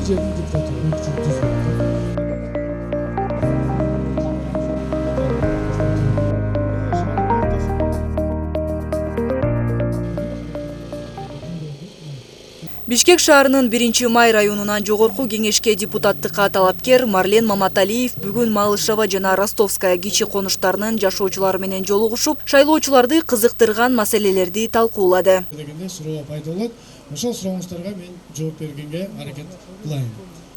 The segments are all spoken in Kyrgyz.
жердин депутаты мүмкүнчүлүк түзүлөт. Бишкек шаарынын 1-май районунан жогорку кеңешке депутаттыкка талапкер Марлен Маматалиев бүгүн Малышева жана Ростовская кичи конуштарынын жашоочулары менен жолугушуп, шайлоочуларды кызыктырган маселелерди талкуулады. Дегенде суроо пайда болот. Ошол сурооңуздарга мен жооп бергенге аракет кылайын.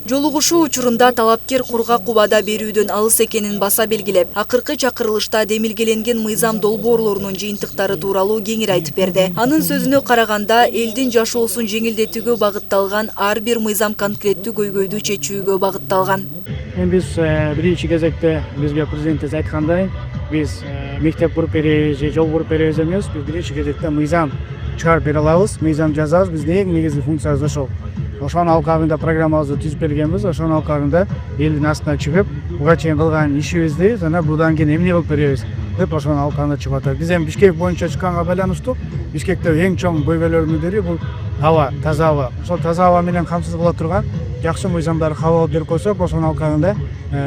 Жолугушуу учурунда талапкер кургак убада берүүдөн алыс экенин баса белгилеп, акыркы чакырылышта демилгеленген мыйзам долбоорлорунун жыйынтыктары тууралуу кеңири айтып берди. Анын сөзүнө караганда, элдин жашоосун жеңилдетүүгө багытталган ар бир мыйзам конкреттүү көйгөйдү чечүүгө багытталган. Биз биринчи кезекте бизге президентибиз айткандай, биз мектеп куруп беребиз же жол куруп беребиз эмес, биз биринчи кезекте мыйзам чыгарып бере алабыз, мыйзам жазабыз, биздин эң негизги функциябыз ошол. Ошонун алкагында программабызды түзүп бергенбиз, ошонун алкагында элдин астына чыгып, буга чейин кылган ишибизди жана будан кийин эмне кылып беребиз деп ошонун алкагында чыгып атат. Биз эми Бишкек боюнча чыкканга байланыштуу, Бишкекте эң чоң көйгөйлөрдүн бири бул аба, таза аба. Ошол таза аба менен камсыз кыла турган жакшы мыйзамдарды кабыл алып берип койсок, ошонун алкагында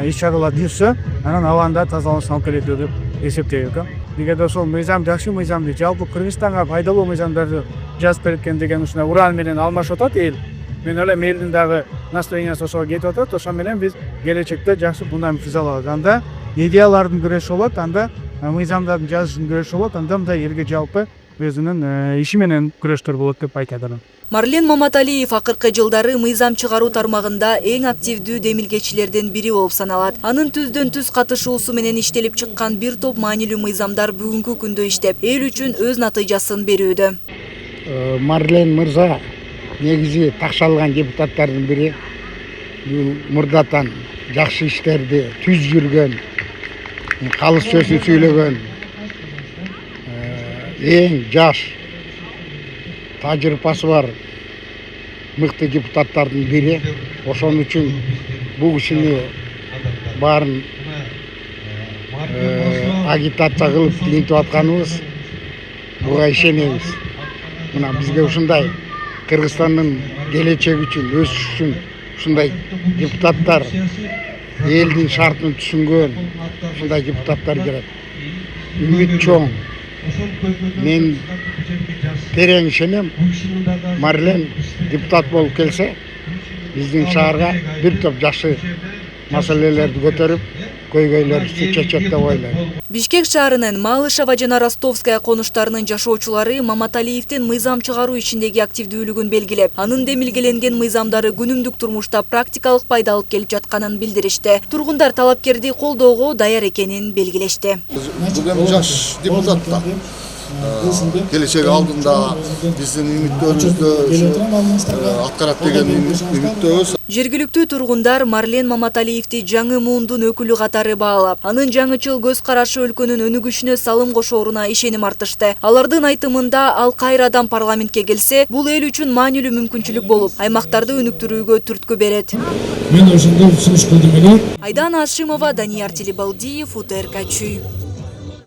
иш чаралар жүрсө, анан абанын да тазаланышына алып келет деп эсептейбиз. Эгерде ошол мыйзам жакшы мыйзамды, жалпы Кыргызстанга пайдалуу мыйзамдарды жазып берген деген ушундай уран менен алмашып атат эл. Мен ойлойм элдин дагы настроениясы ошого кетип атат. Ошо менен биз келечекте жакшы фундамент түзө алабыз. Анда идеялардын күрөшү болот, анда мыйзамдардын жазышынын күрөшү болот, анда мындай элге жалпы өзүнүн иши менен күрөштөр болот деп айтат анан. Марлен Маматалиев акыркы жылдары мыйзам чыгаруу тармагында эң активдүү демилгечилерден бири болуп саналат. Анын түздөн түз катышуусу менен иштелип чыккан бир топ маанилүү мыйзамдар бүгүнкү күндө иштеп, эл үчүн өз натыйжасын берүүдө. Марлен мырза негизи такшалган депутаттардын бири. Бул мурдатан жакшы иштерди түз жүргөн, калыс сөзүн сүйлөгөн, эң жаш, тажрыйбасы бар мыкты депутаттардын бири. Ошон үчүн бул кишини баарын агитация кылып тилинтип атканыбыз, буга ишенебиз. Мына бизге ушундай Кыргызстандын келечеги үчүн, өсүш үчүн ушундай депутаттар, элдин шартын түшүнгөн ушундай депутаттар керек. Үмүт чоң. Мен терең ишенем, Марлен депутат болуп келсе, биздин шаарга бир топ жакшы маселелерди көтөрүп, көйгөйлөрдү чечет деп ойлойм. Бишкек шаарынын Малышева жана Ростовская конуштарынын жашоочулары Маматалиевдин мыйзам чыгаруу ишиндеги активдүүлүгүн белгилеп, анын демилгеленген мыйзамдары күнүмдүк турмушта практикалык пайда алып келип жатканын билдиришти. Тургундар талапкерди колдоого даяр экенин белгилешти. Бүгүн жаш депутаттар келечеги алдында биздин үмүттөрүбүздү аткарат деген үмүттөбүз. Жергиликтүү тургундар Марлен Маматалиевди жаңы муундун өкүлү катары баалап, анын жаңычыл көз карашы өлкөнүн өнүгүшүнө салым кошоруна ишеним артышты. Алардын айтымында ал кайрадан парламентке келсе, бул эл үчүн маанилүү мүмкүнчүлүк болуп, аймактарды өнүктүрүүгө түрткү берет. Мен ошондой сунуш кылдым эле. Айдана Ашимова, Данияр Телебалдиев, УТРК Чүй.